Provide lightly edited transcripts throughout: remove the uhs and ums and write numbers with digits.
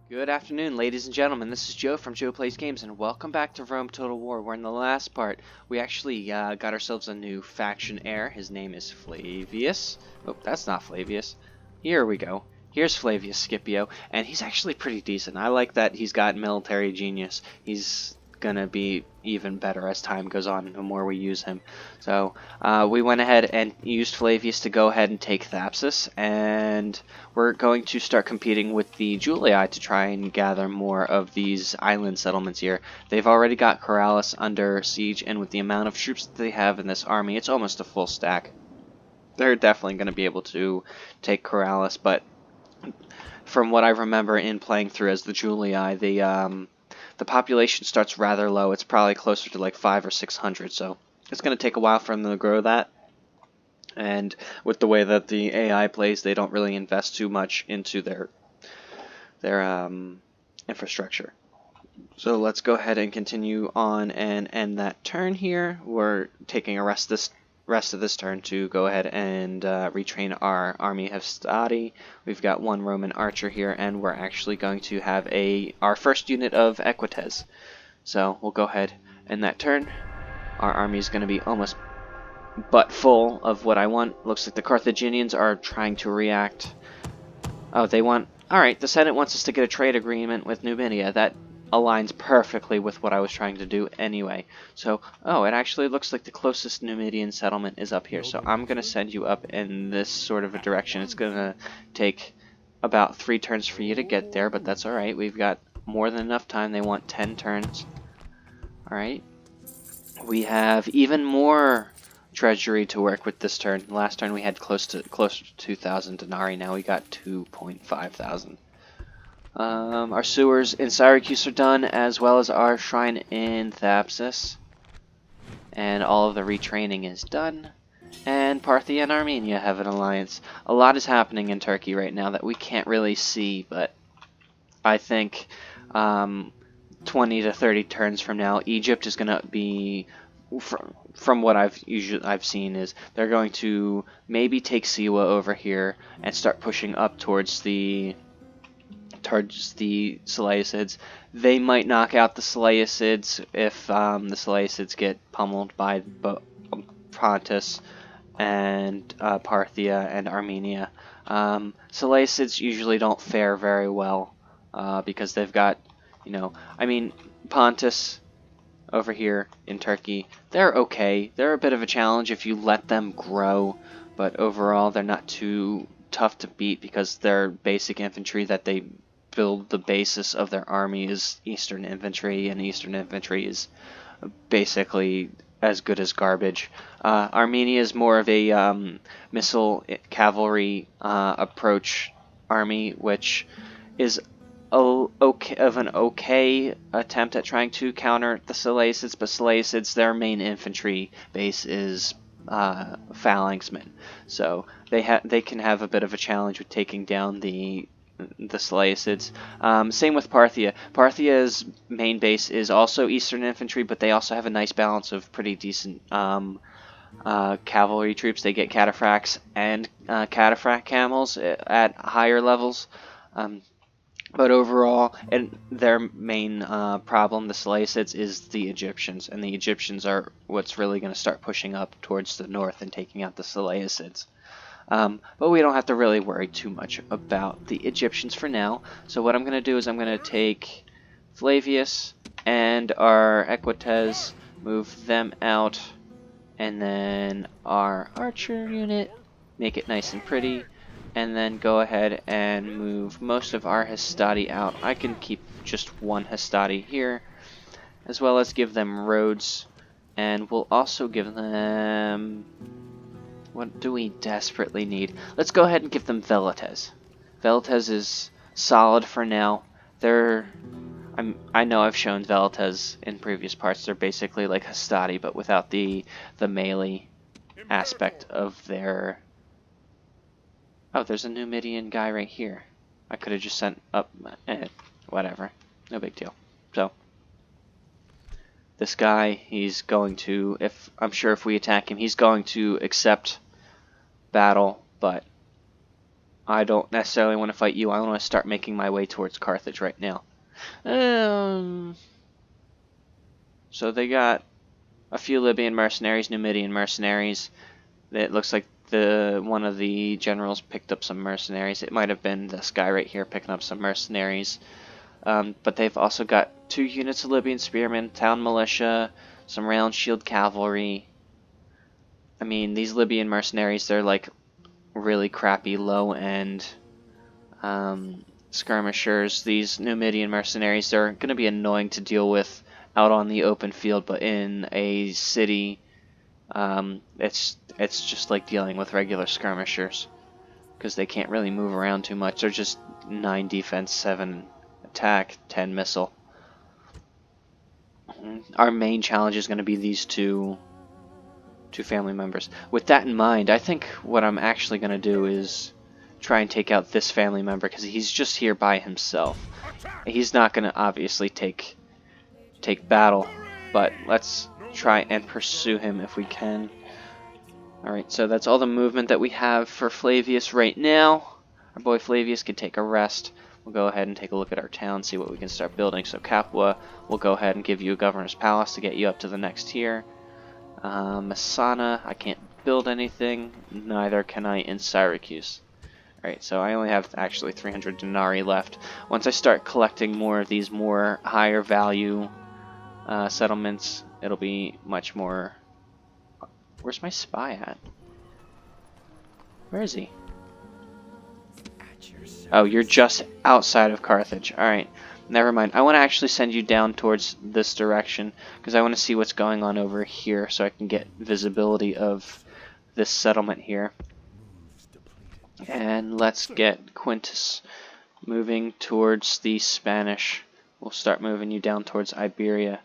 Good afternoon, ladies and gentlemen. This is Joe from Joe Plays Games, and welcome back to Rome Total War. Where in the last part, we actually got ourselves a new faction heir. His name is Flavius. Oh, that's not Flavius. Here we go. Here's Flavius Scipio, and he's actually pretty decent. I like that he's got military genius. He's gonna be even better as time goes on, the more we use him. So we went ahead and used Flavius to go ahead and take Thapsus, and we're going to start competing with the Julii to try and gather more of these island settlements here. They've already got Corrales under siege, and with the amount of troops that they have in this army, it's almost a full stack. They're definitely going to be able to take Corrales, but from what I remember in playing through as the Julii, the population starts rather low. It's probably closer to like 500 or 600, so it's going to take a while for them to grow that. And with the way that the AI plays, they don't really invest too much into their infrastructure. So let's go ahead and continue on and end that turn here. We're taking a rest of this turn to go ahead and retrain our army Hastati. We've got one Roman archer here, and we're actually going to have our first unit of Equites. So we'll go ahead and that turn. Our army is going to be almost butt full of what I want. Looks like the Carthaginians are trying to react. Oh, they want... Alright, the Senate wants us to get a trade agreement with Numidia. That aligns perfectly with what I was trying to do anyway. So, oh, it actually looks like the closest Numidian settlement is up here. So I'm going to send you up in this sort of a direction. It's going to take about 3 turns for you to get there, but that's alright. We've got more than enough time. They want 10 turns. Alright. We have even more treasury to work with this turn. Last turn we had closer to 2,000 denarii. Now we got 2.5 thousand. Our sewers in Syracuse are done, as well as our shrine in Thapsus. And all of the retraining is done. And Parthia and Armenia have an alliance. A lot is happening in Turkey right now that we can't really see, but I think 20 to 30 turns from now, Egypt is going to be... From what I've seen is they're going to maybe take Siwa over here and start pushing up towards the Seleucids. They might knock out the Seleucids if the Seleucids get pummeled by Pontus and Parthia and Armenia. Seleucids usually don't fare very well because they've got, Pontus over here in Turkey, they're okay. They're a bit of a challenge if you let them grow, but overall they're not too tough to beat because their basic infantry that they build the basis of their army is Eastern infantry, and Eastern infantry is basically as good as garbage. Armenia is more of a missile cavalry approach army, which is an okay attempt at trying to counter the Seleucids, but Seleucids, their main infantry base is phalanxmen, so they can have a bit of a challenge with taking down the Seleucids. Same with Parthia. Parthia's main base is also Eastern infantry, but they also have a nice balance of pretty decent cavalry troops. They get cataphracts and cataphract camels at higher levels. But overall, and their main problem, the Seleucids, is the Egyptians, and the Egyptians are what's really going to start pushing up towards the north and taking out the Seleucids. But we don't have to really worry too much about the Egyptians for now. So what I'm going to do is I'm going to take Flavius and our Equites, move them out, and then our archer unit, make it nice and pretty, and then go ahead and move most of our Hastati out. I can keep just one Hastati here, as well as give them roads, and we'll also give them... What do we desperately need? Let's go ahead and give them Velites. Velites is solid for now. I know I've shown Velites in previous parts. They're basically like Hastati, but without the melee aspect of their... Oh, there's a Numidian guy right here. I could have just sent up... whatever. No big deal. So, this guy, he's going to... I'm sure if we attack him, he's going to accept battle, but I don't necessarily want to fight you. I want to start making my way towards Carthage right now. So they got a few Libyan mercenaries, Numidian mercenaries. It looks like one of the generals picked up some mercenaries. It might have been this guy right here picking up some mercenaries. But they've also got 2 units of Libyan spearmen, town militia, some round shield cavalry. I mean, these Libyan mercenaries, they're like really crappy low-end skirmishers. These Numidian mercenaries, they're going to be annoying to deal with out on the open field, but in a city, it's just like dealing with regular skirmishers because they can't really move around too much. They're just 9 defense, 7 attack, 10 missile. Our main challenge is going to be these two family members. With that in mind, I think what I'm actually going to do is try and take out this family member because he's just here by himself. He's not going to obviously take battle, but let's try and pursue him if we can. Alright, so that's all the movement that we have for Flavius right now. Our boy Flavius can take a rest. We'll go ahead and take a look at our town, see what we can start building. So Capua, we'll go ahead and give you a governor's palace to get you up to the next tier. Messana, I can't build anything. Neither can I in Syracuse. Alright, so I only have actually 300 denarii left. Once I start collecting more of these more higher value settlements, it'll be much more... Where's my spy at? Where is he? Oh, you're just outside of Carthage. Alright, never mind. I want to actually send you down towards this direction because I want to see what's going on over here so I can get visibility of this settlement here. And let's get Quintus moving towards the Spanish. We'll start moving you down towards Iberia.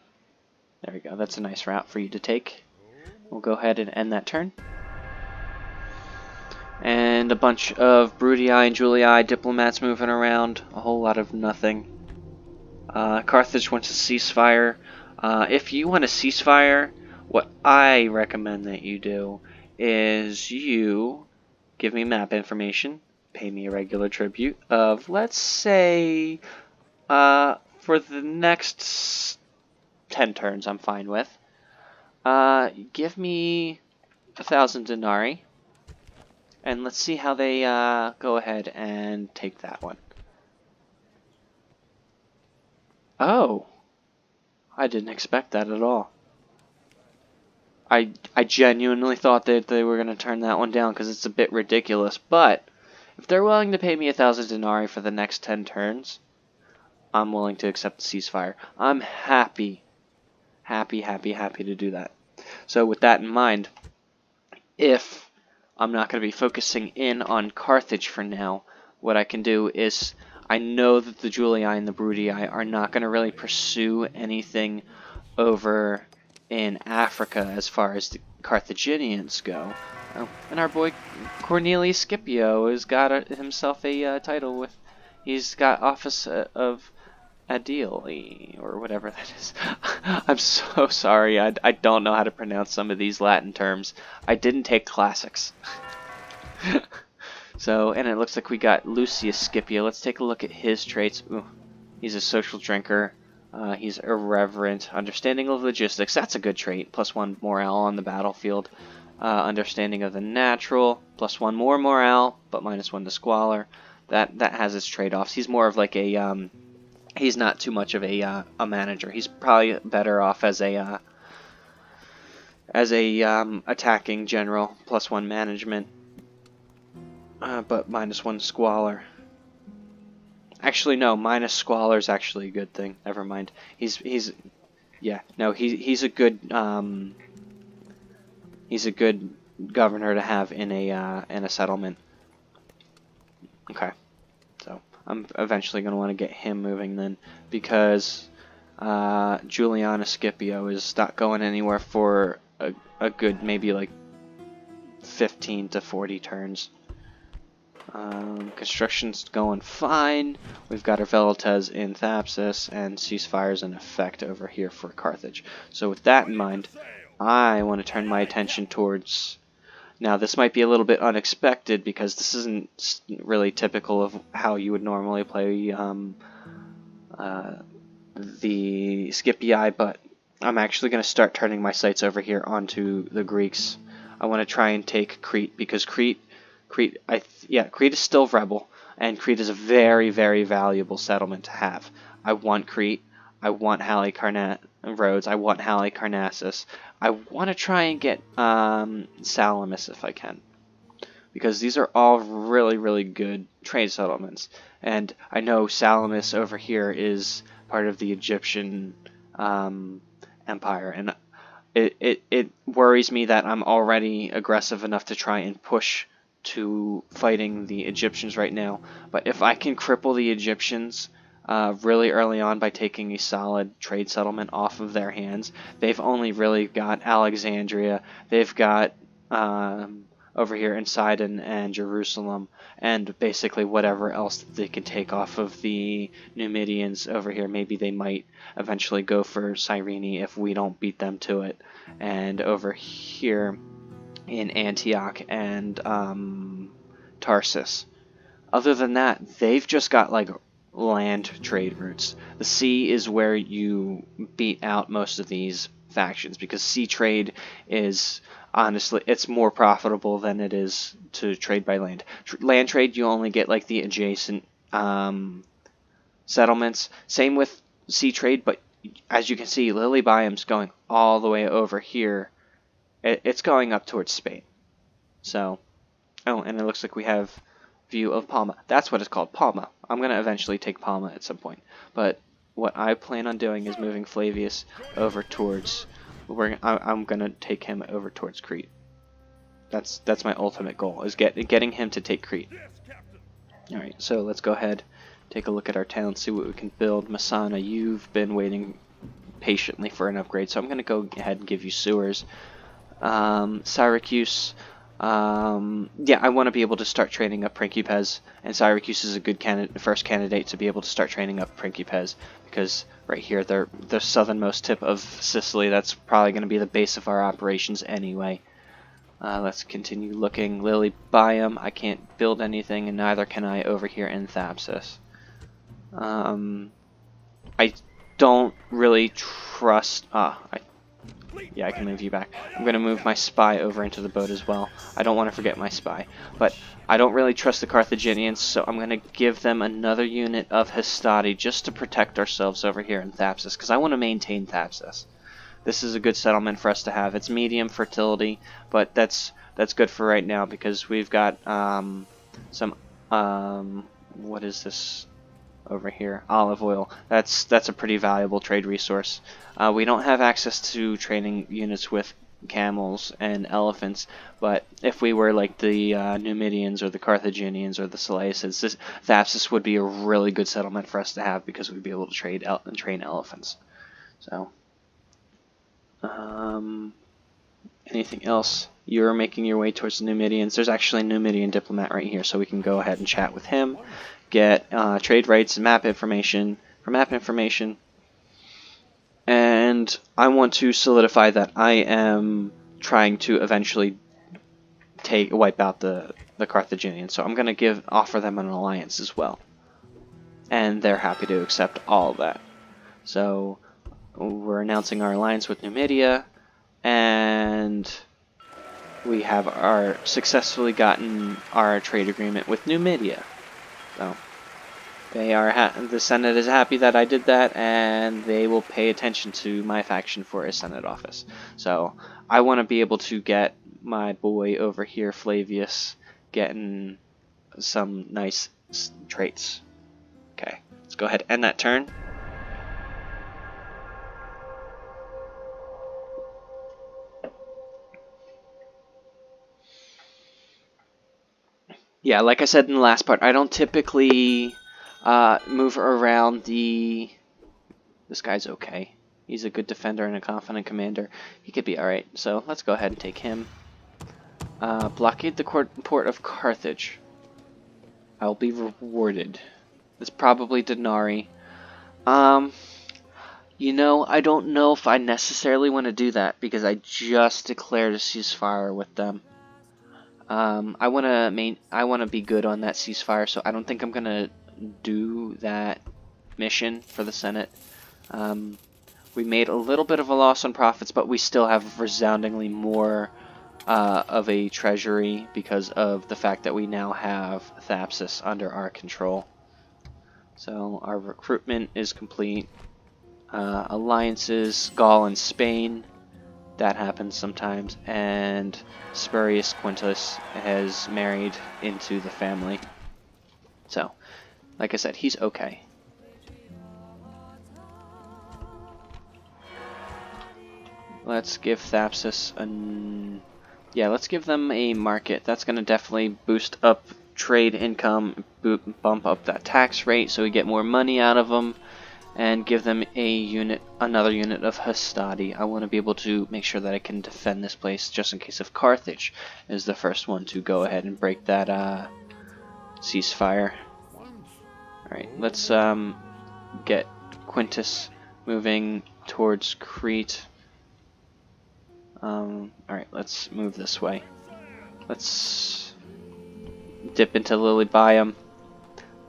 There we go. That's a nice route for you to take. We'll go ahead and end that turn. And a bunch of Brudii and Julii diplomats moving around. A whole lot of nothing. Carthage wants a ceasefire. If you want a ceasefire, what I recommend that you do is you give me map information, pay me a regular tribute of, let's say, for the next 10 turns I'm fine with. Give me 1,000 denarii. And let's see how they go ahead and take that one. Oh, I didn't expect that at all. I genuinely thought that they were going to turn that one down because it's a bit ridiculous. But if they're willing to pay me 1,000 denarii for the next 10 turns, I'm willing to accept the ceasefire. I'm happy to do that. So with that in mind, if I'm not going to be focusing in on Carthage for now, what I can do is, I know that the Julii and the Brudii are not going to really pursue anything over in Africa as far as the Carthaginians go. Oh, and our boy Cornelius Scipio has got himself a title with, he's got office of Adili, or whatever that is. I'm so sorry, I don't know how to pronounce some of these Latin terms. I didn't take classics. So, and it looks like we got Lucius Scipio. Let's take a look at his traits. Ooh, he's a social drinker. He's irreverent. Understanding of logistics, that's a good trait. +1 morale on the battlefield. Understanding of the natural, +1 more morale, but -1 to squalor. That has its trade-offs. He's more of like a he's not too much of a manager. He's probably better off as a attacking general, +1 management, but -1 squalor. Actually, no, minus squalor is actually a good thing. Never mind. He's a good governor to have in a settlement. Okay. So I'm eventually going to want to get him moving then, because Juliana Scipio is not going anywhere for a good maybe like 15 to 40 turns. Construction's going fine. We've got our Velites in Thapsus, and ceasefire's in effect over here for Carthage. So with that in mind, I want to turn my attention towards Now this might be a little bit unexpected because this isn't really typical of how you would normally play the Scipii, but I'm actually going to start turning my sights over here onto the Greeks. I want to try and take Crete because Crete is still rebel, and Crete is a very, very valuable settlement to have. I want Crete. I want Rhodes. I want Halicarnassus. I want to try and get Salamis if I can, because these are all really, really good trade settlements. And I know Salamis over here is part of the Egyptian empire, and it worries me that I'm already aggressive enough to try and push to fighting the Egyptians right now. But if I can cripple the Egyptians really early on by taking a solid trade settlement off of their hands, they've only really got Alexandria, they've got over here in Sidon and Jerusalem, and basically whatever else that they can take off of the Numidians over here. Maybe they might eventually go for Cyrene if we don't beat them to it. And over here in Antioch and Tarsus, other than that, they've just got like land trade routes. The sea is where you beat out most of these factions, because sea trade is, honestly, it's more profitable than it is to trade by land. Land trade, you only get like the adjacent settlements. Same with sea trade, but as you can see, Lily Biom's going all the way over here. It's going up towards Spain. So, oh, and it looks like we have view of Palma. That's what it's called, Palma. I'm going to eventually take Palma at some point. But what I plan on doing is moving Flavius over towards... I'm going to take him over towards Crete. That's my ultimate goal, is getting him to take Crete. Alright, so let's go ahead, take a look at our town, see what we can build. Masana, you've been waiting patiently for an upgrade, so I'm going to go ahead and give you sewers. Syracuse... yeah, I want to be able to start training up Principes, and Syracuse is a good first candidate to be able to start training up Principes, because right here, they're the southernmost tip of Sicily. That's probably going to be the base of our operations anyway. Let's continue looking. Lily Biome, I can't build anything, and neither can I over here in Thapsus. I don't really trust... Yeah, I can move you back. I'm going to move my spy over into the boat as well. I don't want to forget my spy. But I don't really trust the Carthaginians, so I'm going to give them another unit of Hastati just to protect ourselves over here in Thapsus, because I want to maintain Thapsus. This is a good settlement for us to have. It's medium fertility, but that's good for right now, because we've got some... what is this over here? Olive oil. That's a pretty valuable trade resource. We don't have access to training units with camels and elephants, but if we were like the Numidians or the Carthaginians or the Seleucids, Thapsus would be a really good settlement for us to have, because we'd be able to train elephants. So, anything else? You're making your way towards the Numidians. There's actually a Numidian diplomat right here, so we can go ahead and chat with him, get trade rights and map information and I want to solidify that I am trying to eventually wipe out the Carthaginians. So I'm going to offer them an alliance as well, and they're happy to accept all of that. So we're announcing our alliance with Numidia, and we have successfully gotten our trade agreement with Numidia. So the Senate is happy that I did that, and they will pay attention to my faction for a Senate office. So I want to be able to get my boy over here, Flavius, getting some nice traits. Okay, let's go ahead and end that turn. Yeah, like I said in the last part, I don't typically move around this guy's okay. He's a good defender and a confident commander. He could be alright, so let's go ahead and take him. Blockade the port of Carthage. I will be rewarded. It's probably denarii. You know, I don't know if I necessarily want to do that, because I just declared a ceasefire with them. I wanna be good on that ceasefire, so I don't think I'm gonna do that mission for the Senate. We made a little bit of a loss on profits, but we still have resoundingly more of a treasury because of the fact that we now have Thapsus under our control. So our recruitment is complete. Alliances, Gaul and Spain, that happens sometimes, and Spurius Quintus has married into the family. So, like I said, he's okay. Let's give Thapsus let's give them a market. That's going to definitely boost up trade income, bump up that tax rate so we get more money out of them, and give them another unit of Hastati. I want to be able to make sure that I can defend this place just in case if Carthage is the first one to go ahead and break that ceasefire. Alright, let's get Quintus moving towards Crete. Alright, let's move this way. Let's dip into Lilybaeum.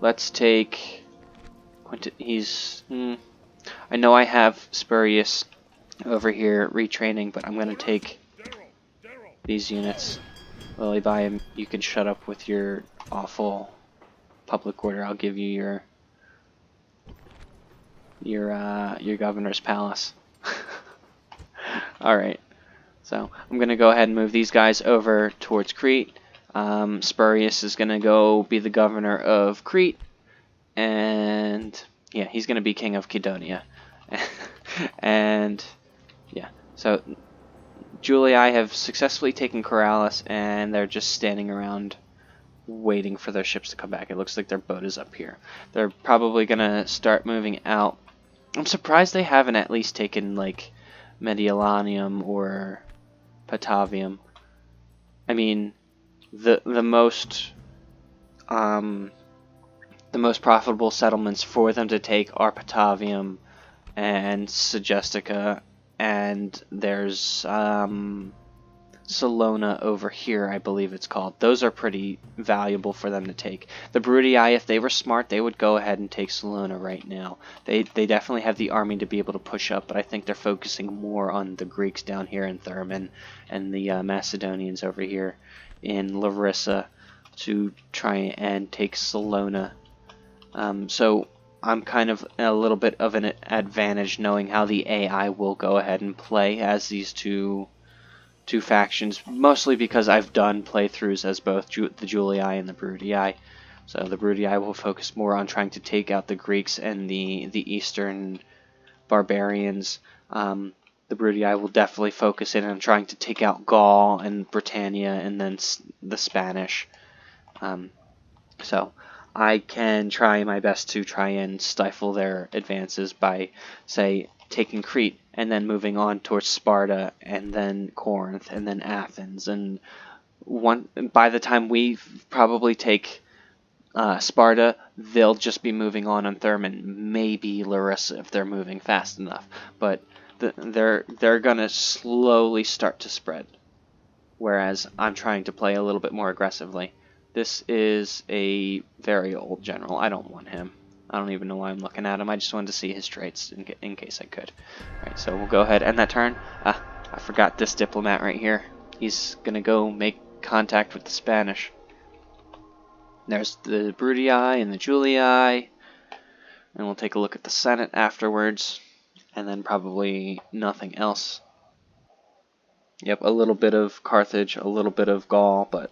Let's take Quintus. I know I have Spurius over here retraining, but I'm going to take these units. Lilybaeum, you can shut up with your awful public order. I'll give you your governor's palace. Alright. So I'm going to go ahead and move these guys over towards Crete. Spurius is going to go be the governor of Crete. And yeah, he's going to be king of Kydonia. And yeah, so Julii have successfully taken Corrales, and they're just standing around waiting for their ships to come back. It looks like their boat is up here. They're probably going to start moving out. I'm surprised they haven't at least taken like Mediolanium or Patavium. I mean, the most profitable settlements for them to take are Patavium and Segestica, and there's Salona over here, I believe it's called. Those are pretty valuable for them to take. The Brutii, if they were smart, they would go ahead and take Salona right now. They definitely have the army to be able to push up, but I think they're focusing more on the Greeks down here in Thermon and the Macedonians over here in Larissa to try and take Salona. So I'm kind of a little bit of an advantage knowing how the AI will go ahead and play as these two factions, mostly because I've done playthroughs as both the Julii and the Brutii. So the Brutii will focus more on trying to take out the Greeks and the Eastern barbarians. The Brutii will definitely focus in on trying to take out Gaul and Britannia and then the Spanish. So I can try my best to try and stifle their advances by, say, taking Crete and then moving on towards Sparta and then Corinth and then Athens, and by the time we probably take Sparta, they'll just be moving on Thermon, maybe Larissa if they're moving fast enough, but they're gonna slowly start to spread, whereas I'm trying to play a little bit more aggressively. This is a very old general. I don't want him. I don't even know why I'm looking at him. I just wanted to see his traits in case I could. Alright, so we'll go ahead and end that turn. I forgot this diplomat right here. He's going to go make contact with the Spanish. There's the Brutii and the Julii. And we'll take a look at the Senate afterwards. And then probably nothing else. Yep, a little bit of Carthage, a little bit of Gaul, but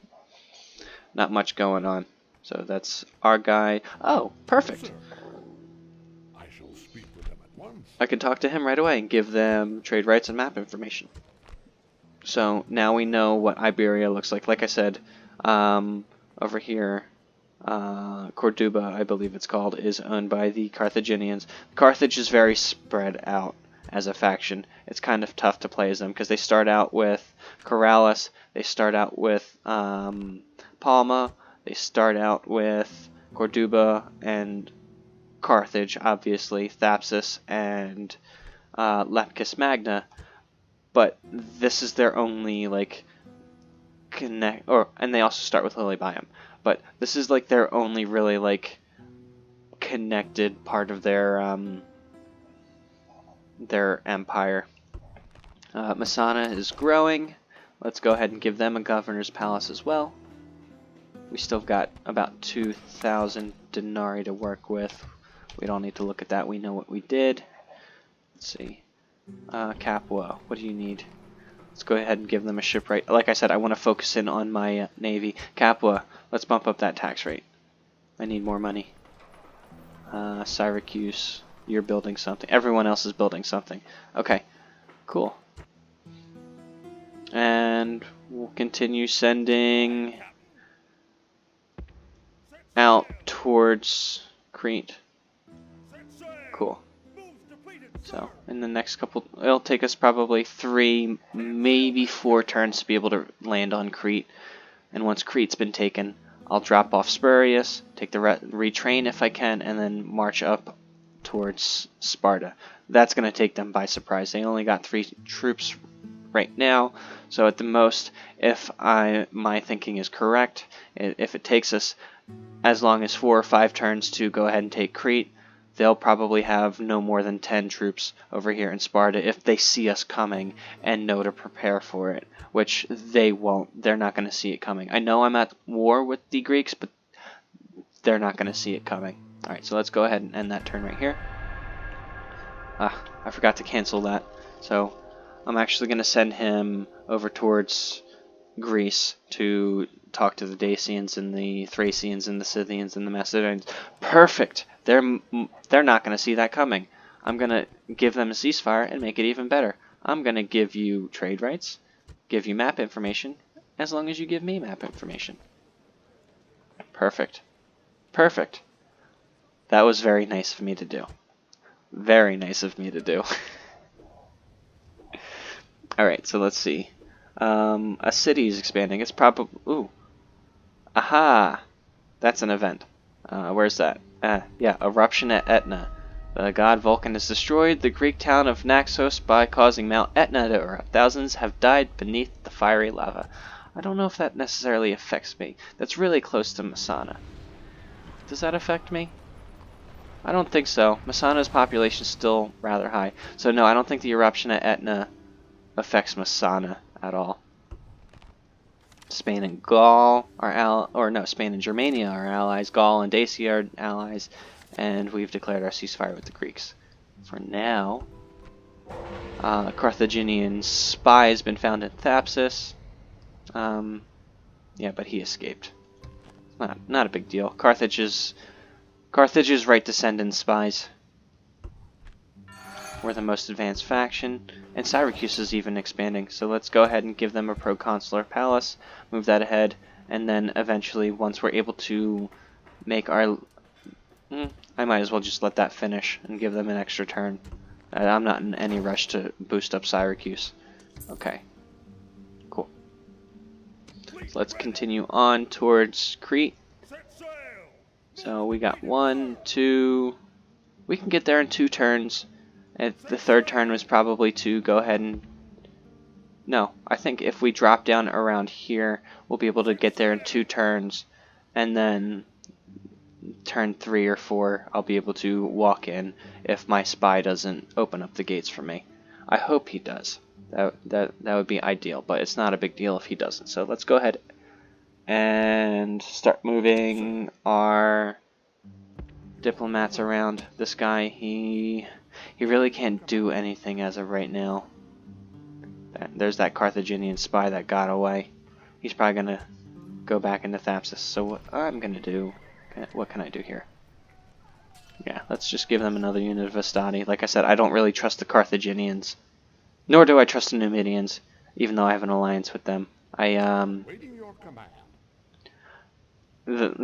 not much going on. So that's our guy. Oh, perfect. I shall speak with them at once. I can talk to him right away and give them trade rights and map information. So now we know what Iberia looks like. Like I said, over here, Corduba, I believe it's called, is owned by the Carthaginians. Carthage is very spread out as a faction. It's kind of tough to play as them because they start out with Corrales, they start out with Palma, they start out with Corduba and Carthage, obviously, Thapsus and Leptis Magna, but this is their only, like, connect, and they also start with Lily Biome. But this is like their only really like connected part of their empire. Masana is growing. Let's go ahead and give them a governor's palace as well. We still got about 2,000 denarii to work with. We don't need to look at that. We know what we did. Let's see. Capua, what do you need? Let's go ahead and give them a shipwright. Like I said, I want to focus in on my navy. Capua, let's bump up that tax rate. I need more money. Syracuse, you're building something. Everyone else is building something. Okay, cool. And we'll continue sending out towards Crete. Cool. So, in the next couple, it'll take us probably 3, maybe 4 turns to be able to land on Crete. And once Crete's been taken, I'll drop off Spurius, take the retrain if I can, and then march up towards Sparta. That's going to take them by surprise. They only got 3 troops right now, so at the most, if my thinking is correct, if it takes us as long as 4 or 5 turns to go ahead and take Crete, they'll probably have no more than 10 troops over here in Sparta if they see us coming and know to prepare for it, which they won't. They're not going to see it coming. I know I'm at war with the Greeks, but they're not going to see it coming. Alright, so let's go ahead and end that turn right here. I forgot to cancel that. So I'm actually going to send him over towards Greece to talk to the Dacians and the Thracians and the Scythians and the Macedonians. Perfect! They're not going to see that coming. I'm going to give them a ceasefire and make it even better. I'm going to give you trade rights, give you map information, as long as you give me map information. Perfect. Perfect. That was very nice of me to do. Very nice of me to do. Alright, so let's see. A city is expanding. It's probably... Ooh. Aha! That's an event. Where's that? Yeah, eruption at Etna. The god Vulcan has destroyed the Greek town of Naxos by causing Mount Etna to erupt. Thousands have died beneath the fiery lava. I don't know if that necessarily affects me. That's really close to Masana. Does that affect me? I don't think so. Masana's population is still rather high. So no, I don't think the eruption at Etna affects Masana at all. Spain and Gaul are Spain and Germania are allies. Gaul and Dacia are allies, and we've declared our ceasefire with the Greeks. For now, a Carthaginian spy has been found in Thapsus. Yeah, but he escaped. Not a big deal. Carthage's right descendant spies were the most advanced faction, and Syracuse is even expanding, so let's go ahead and give them a proconsular palace, move that ahead, and then eventually, once we're able to make our... I might as well just let that finish and give them an extra turn. I'm not in any rush to boost up Syracuse. Okay. Cool. So let's continue on towards Crete. So we got 1, 2... We can get there in 2 turns. The third turn was probably to go ahead and... No, I think if we drop down around here, we'll be able to get there in 2 turns. And then turn 3 or 4, I'll be able to walk in if my spy doesn't open up the gates for me. I hope he does. That would be ideal, but it's not a big deal if he doesn't. So let's go ahead and start moving our diplomats around. This guy, he really can't do anything as of right now. There's that Carthaginian spy that got away. He's probably going to go back into Thapsus. So what I'm going to do... What can I do here? Yeah, let's just give them another unit of Vestati. Like I said, I don't really trust the Carthaginians. Nor do I trust the Numidians, even though I have an alliance with them. Waiting your command.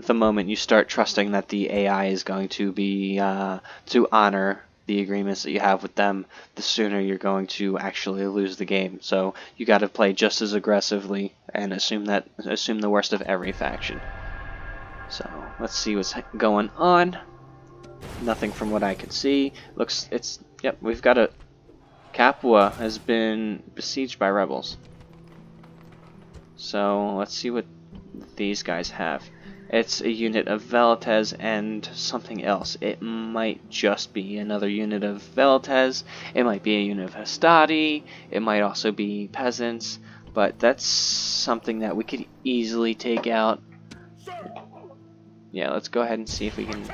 The moment you start trusting that the AI is going to be to honor the agreements that you have with them, the sooner you're going to actually lose the game. So you got to play just as aggressively and assume the worst of every faction. So let's see what's going on. Nothing from what I can see. Yep, we've got a... Capua has been besieged by rebels. So let's see what these guys have. It's a unit of Velites and something else. It might just be another unit of Velites. It might be a unit of Hastati. It might also be peasants. But that's something that we could easily take out. Yeah, let's go ahead and see if we can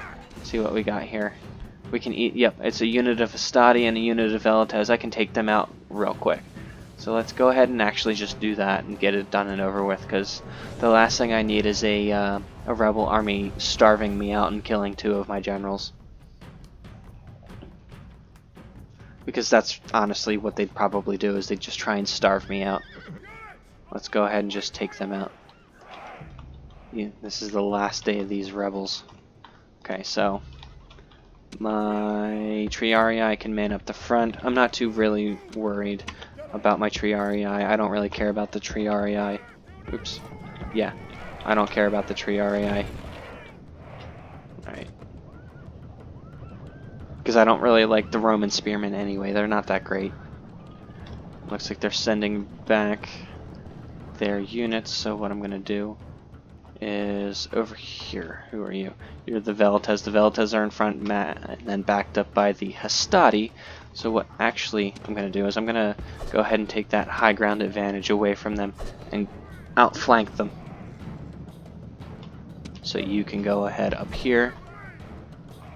see what we got here. We can eat. Yep, it's a unit of Hastati and a unit of Velites. I can take them out real quick. So let's go ahead and actually just do that and get it done and over with, because the last thing I need is a rebel army starving me out and killing 2 of my generals. Because that's honestly what they'd probably do, is they'd just try and starve me out. Let's go ahead and just take them out. Yeah, this is the last day of these rebels. Okay, so my Triarii I can man up the front. I'm not too really worried about my Triarii. I don't really care about the Triarii. Oops. Yeah, I don't care about the Triarii. Alright. Because I don't really like the Roman spearmen anyway. They're not that great. Looks like they're sending back their units, so what I'm going to do is over here. Who are you? You're the Velites. The Velites are in front, and then backed up by the Hastati. So what actually I'm going to do is I'm going to go ahead and take that high ground advantage away from them and outflank them. So you can go ahead up here,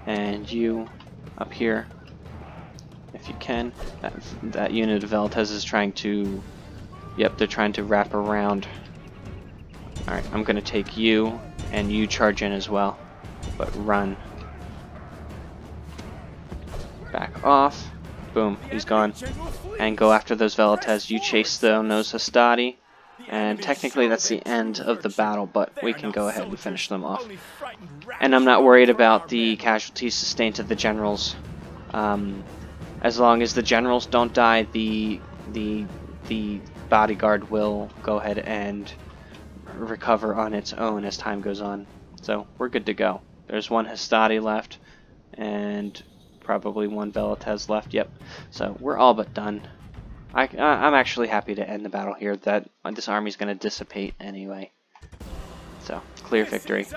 and you up here, if you can. That unit of Velites is trying to, yep, they're trying to wrap around. Alright, I'm going to take you, and you charge in as well, but run. Back off. Boom, he's gone. And go after those Velites. You chase down those Hastati, and technically that's the end of the battle, but we can go ahead and finish them off. And I'm not worried about the casualties sustained to the generals. As long as the generals don't die, the bodyguard will go ahead and recover on its own as time goes on. So we're good to go. There's 1 Hastati left, and probably 1 Velites left. Yep. So we're all but done. I'm actually happy to end the battle here. That this army's going to dissipate anyway. So clear victory.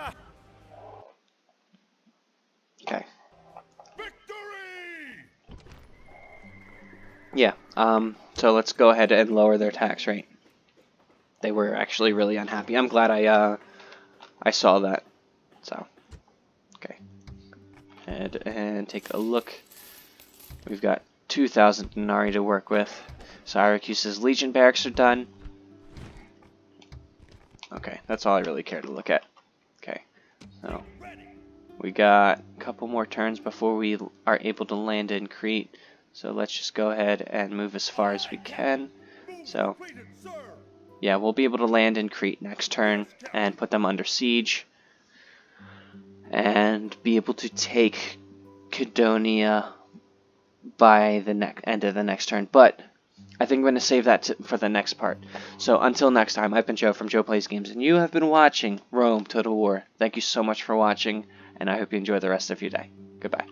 Okay. Yeah. So let's go ahead and lower their tax rate. They were actually really unhappy. I'm glad I saw that. So, okay. And take a look. We've got 2,000 denarii to work with. Syracuse's legion barracks are done. Okay, that's all I really care to look at. Okay, so we got a couple more turns before we are able to land in Crete. So let's just go ahead and move as far as we can. So yeah, we'll be able to land in Crete next turn and put them under siege, and be able to take Cydonia by the end of the next turn. But I think I'm going to save that for the next part. So until next time, I've been Joe from Joe Plays Games, and you have been watching Rome Total War. Thank you so much for watching, and I hope you enjoy the rest of your day. Goodbye.